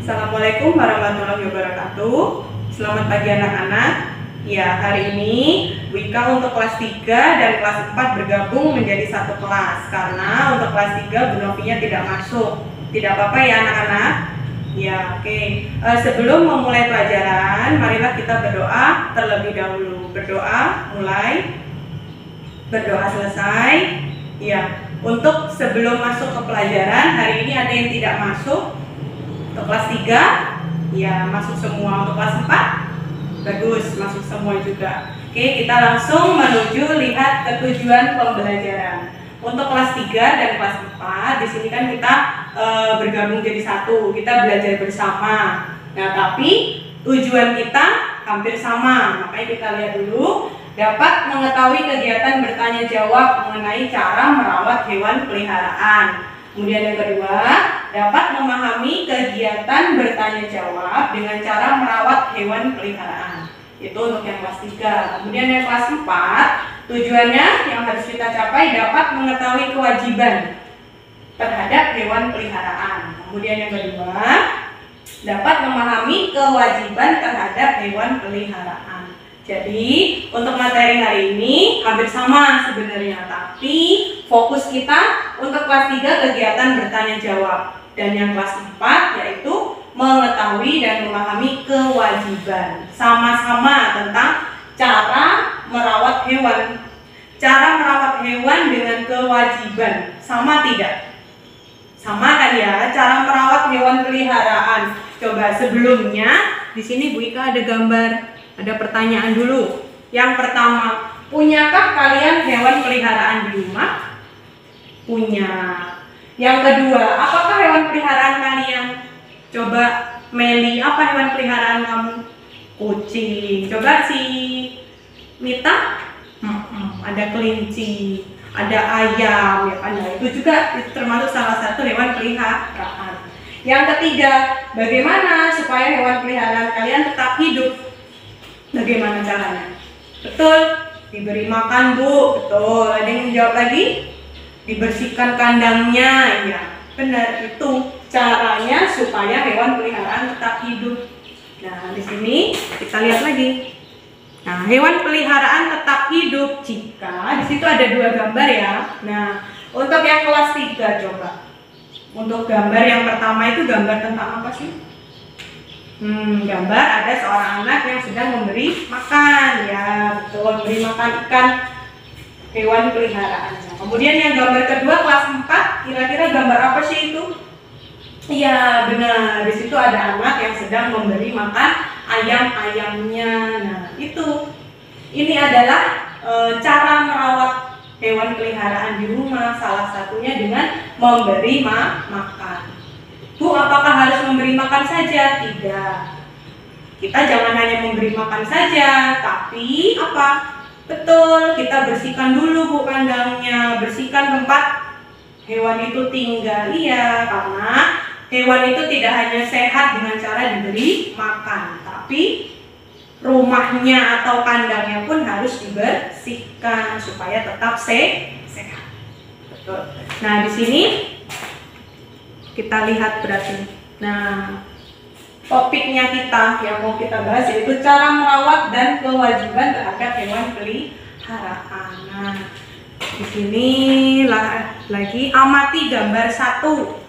Assalamualaikum warahmatullahi wabarakatuh. Selamat pagi anak-anak. Ya, hari ini Wika untuk kelas 3 dan kelas 4 bergabung menjadi satu kelas. Karena untuk kelas 3 Bu Novinya tidak masuk. Tidak apa-apa ya anak-anak. Ya, oke. Sebelum memulai pelajaran, marilah kita berdoa terlebih dahulu. Berdoa mulai, berdoa selesai. Ya, untuk sebelum masuk ke pelajaran, hari ini ada yang tidak masuk. Untuk kelas 3, ya masuk semua. Untuk kelas 4, bagus, masuk semua juga. Oke, kita langsung menuju lihat ketujuan pembelajaran. Untuk kelas 3 dan kelas 4, di sini kan kita bergabung jadi satu. Kita belajar bersama. Nah, tapi tujuan kita hampir sama. Makanya kita lihat dulu, dapat mengetahui kegiatan bertanya jawab mengenai cara merawat hewan peliharaan. Kemudian yang kedua, dapat memahami kegiatan bertanya jawab dengan cara merawat hewan peliharaan. Itu untuk yang kelas 3. Kemudian yang kelas 4, tujuannya yang harus kita capai dapat mengetahui kewajiban terhadap hewan peliharaan. Kemudian yang kedua, dapat memahami kewajiban terhadap hewan peliharaan. Jadi untuk materi hari ini hampir sama sebenarnya, tapi fokus kita untuk kelas 3 kegiatan bertanya jawab, dan yang kelas 4 yaitu mengetahui dan memahami kewajiban. Sama-sama tentang cara merawat hewan. Cara merawat hewan dengan kewajiban sama tidak? Sama kan ya, cara merawat hewan peliharaan. Coba sebelumnya di sini Bu Ika ada gambar. Ada pertanyaan dulu. Yang pertama, punyakah kalian hewan peliharaan di rumah? Punya. Yang kedua, apakah hewan peliharaan kalian? Coba Meli, apa hewan peliharaan kamu? Kucing. Coba si Mita? Ada kelinci, ada ayam, ya kan? Nah, itu juga termasuk salah satu hewan peliharaan. Yang ketiga, bagaimana supaya hewan peliharaan kalian tetap hidup? Bagaimana caranya? Betul, diberi makan Bu. Betul, ada yang menjawab lagi? Dibersihkan kandangnya. Ya, benar, itu caranya supaya hewan peliharaan tetap hidup. Nah, di sini kita lihat lagi. Nah, hewan peliharaan tetap hidup jika di situ ada 2 gambar ya. Nah, untuk yang kelas 3 coba. Untuk gambar yang pertama itu gambar tentang apa sih? Gambar ada seorang anak yang sedang memberi makan, ya betul, memberi makan ikan hewan peliharaannya. Kemudian yang gambar kedua kelas 4, kira-kira gambar apa sih itu? Iya benar, di situ ada anak yang sedang memberi makan ayam-ayamnya. Nah itu, ini adalah cara merawat hewan peliharaan di rumah, salah satunya dengan memberi makan. Bu, apakah harus memberi makan saja? Tidak. Kita jangan hanya memberi makan saja, tapi apa? Betul, kita bersihkan dulu Bu kandangnya, bersihkan tempat hewan itu tinggal. Iya, karena hewan itu tidak hanya sehat dengan cara diberi makan, tapi rumahnya atau kandangnya pun harus dibersihkan supaya tetap sehat. Betul. Nah, di sini kita lihat berarti. Nah, topiknya kita yang mau kita bahas yaitu cara merawat dan kewajiban terhadap hewan peliharaan. Nah, di sini lagi amati gambar 1.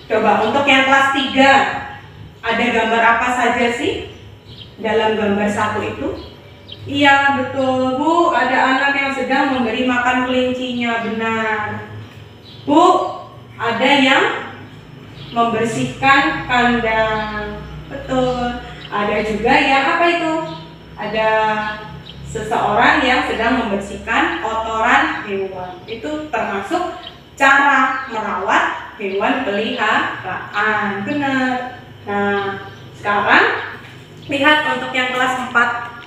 Coba untuk yang kelas 3, ada gambar apa saja sih dalam gambar 1 itu? Iya, betul Bu, ada anak yang sedang memberi makan kelincinya, benar. Bu, ada yang membersihkan kandang, betul. Ada juga yang apa itu? Ada seseorang yang sedang membersihkan kotoran hewan. Itu termasuk cara merawat hewan peliharaan, benar. Nah, sekarang lihat untuk yang kelas 4.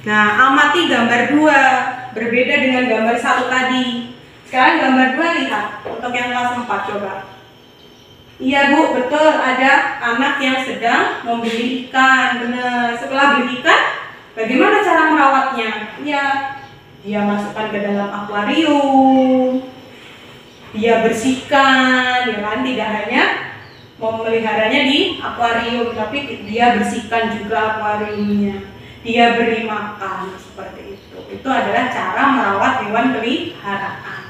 Nah, amati gambar 2, berbeda dengan gambar 1 tadi. Sekarang gambar 2 lihat untuk yang kelas 4 coba. Iya Bu, betul, ada anak yang sedang membeli ikan, benar. Setelah beli ikan, bagaimana cara merawatnya? Ya, dia masukkan ke dalam akuarium, dia bersihkan, ya kan? Tidak hanya memeliharanya di akuarium, tapi dia bersihkan juga akuariumnya, dia beri makan, seperti itu. Itu adalah cara merawat hewan peliharaan.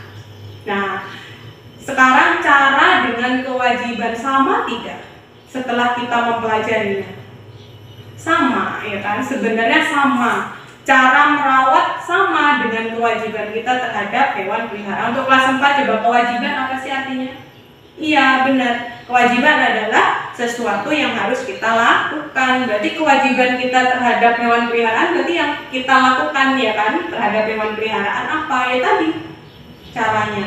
Nah, sekarang cara dengan kewajiban sama tidak? Setelah kita mempelajarinya, sama ya kan? Sebenarnya sama. Cara merawat sama dengan kewajiban kita terhadap hewan peliharaan. Untuk kelas 4 coba, kewajiban apa sih artinya? Iya benar, kewajiban adalah sesuatu yang harus kita lakukan. Berarti kewajiban kita terhadap hewan peliharaan berarti yang kita lakukan ya kan, terhadap hewan peliharaan apa? Ya tadi caranya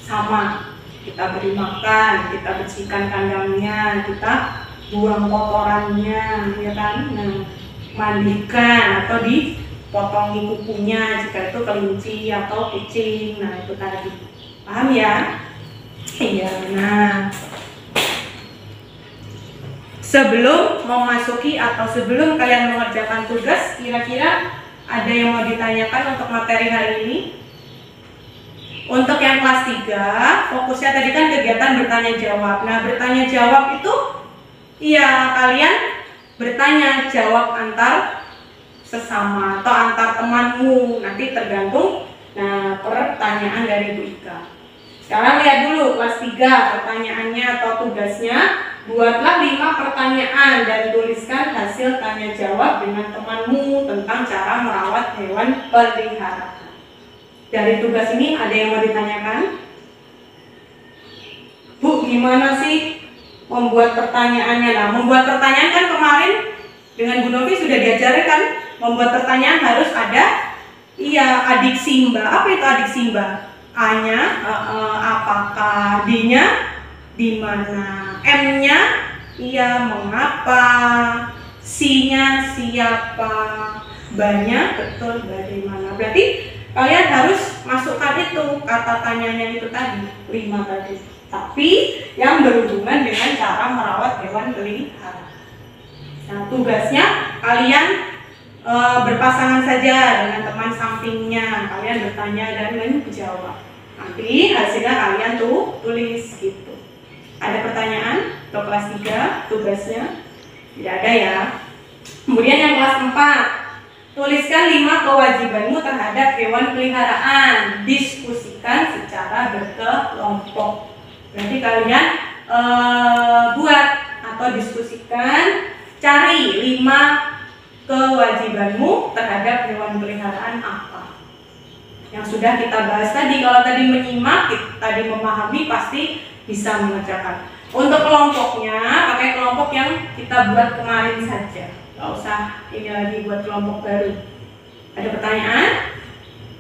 sama. Kita beri makan, kita bersihkan kandangnya, kita buang kotorannya, ya kan? Nah, mandikan atau dipotongi kukunya jika itu kelinci atau kucing. Nah, itu tadi. Paham ya? Iya. Nah, sebelum memasuki atau sebelum kalian mengerjakan tugas, kira-kira ada yang mau ditanyakan untuk materi hari ini? Untuk yang kelas 3, fokusnya tadi kan kegiatan bertanya jawab. Nah, bertanya jawab itu iya kalian bertanya jawab antar sesama atau antar temanmu. Nanti tergantung pertanyaan dari Bu Ika. Sekarang lihat dulu kelas 3 pertanyaannya atau tugasnya. Buatlah 5 pertanyaan dan tuliskan hasil tanya jawab dengan temanmu tentang cara merawat hewan peliharaan. Dari tugas ini ada yang mau ditanyakan? Bu, gimana sih membuat pertanyaannya? Nah, membuat pertanyaan kan kemarin dengan Bu Novi sudah diajarkan, membuat pertanyaan harus ada adiksi Mbak. Apa itu adiksi Mbak? A-nya apakah, D-nya di mana, M-nya mengapa, C-nya siapa, B-nya betul bagaimana. Berarti kalian harus masukkan itu kata tanyanya itu tadi 5 tadi, tapi yang berhubungan dengan cara merawat hewan peliharaan. Nah, tugasnya kalian berpasangan saja dengan teman sampingnya, kalian bertanya dan menjawab. Nanti hasilnya kalian tulis gitu. Ada pertanyaan untuk kelas 3 tugasnya? Tidak ada ya. Kemudian yang kelas 4, tuliskan 5 kewajibanmu terhadap hewan peliharaan. Diskusikan secara berkelompok. Berarti kalian buat atau diskusikan, cari 5 kewajibanmu terhadap hewan peliharaan apa yang sudah kita bahas tadi. Kalau tadi menyimak, tadi memahami, pasti bisa mengerjakan. Untuk kelompoknya, pakai kelompok yang kita buat kemarin saja. Gak usah ini lagi buat kelompok baru. Ada pertanyaan?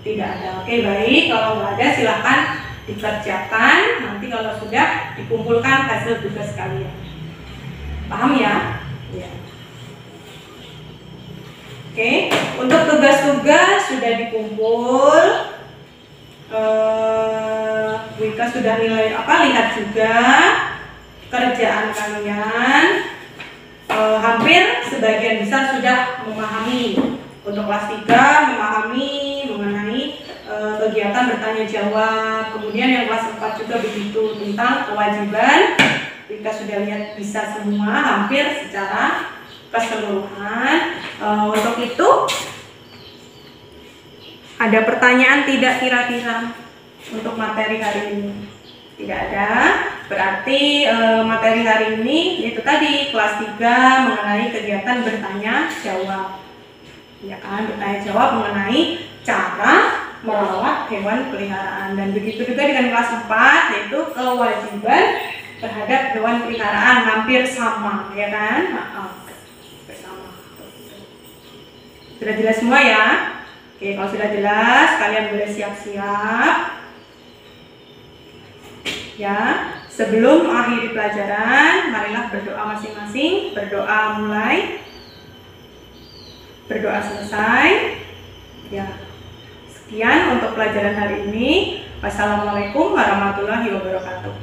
Tidak ada. Oke, baik. Kalau nggak ada silahkan dikerjakan. Nanti kalau sudah dikumpulkan hasil tugas kalian. Paham ya? Ya. Oke, untuk tugas-tugas sudah dikumpul. Bu Ika sudah lihat juga kerjaan kalian. Hampir sebagian besar sudah memahami. Untuk kelas 3 memahami mengenai kegiatan bertanya jawab. Kemudian yang kelas 4 juga begitu, tentang kewajiban. Kita sudah lihat bisa semua hampir secara keseluruhan. Untuk itu ada pertanyaan tidak kira-kira untuk materi hari ini? Tidak ada. Berarti materi hari ini itu tadi kelas 3 mengenai kegiatan bertanya jawab. Ya kan, bertanya jawab mengenai cara merawat hewan peliharaan. Dan begitu juga dengan kelas 4, yaitu kewajiban terhadap hewan peliharaan, hampir sama, ya kan? Bersama. Sudah jelas semua ya? Oke, kalau sudah jelas, kalian boleh siap-siap. Ya, sebelum mengakhiri pelajaran, marilah berdoa masing-masing. Berdoa mulai, berdoa selesai. Ya, sekian untuk pelajaran hari ini. Wassalamualaikum warahmatullahi wabarakatuh.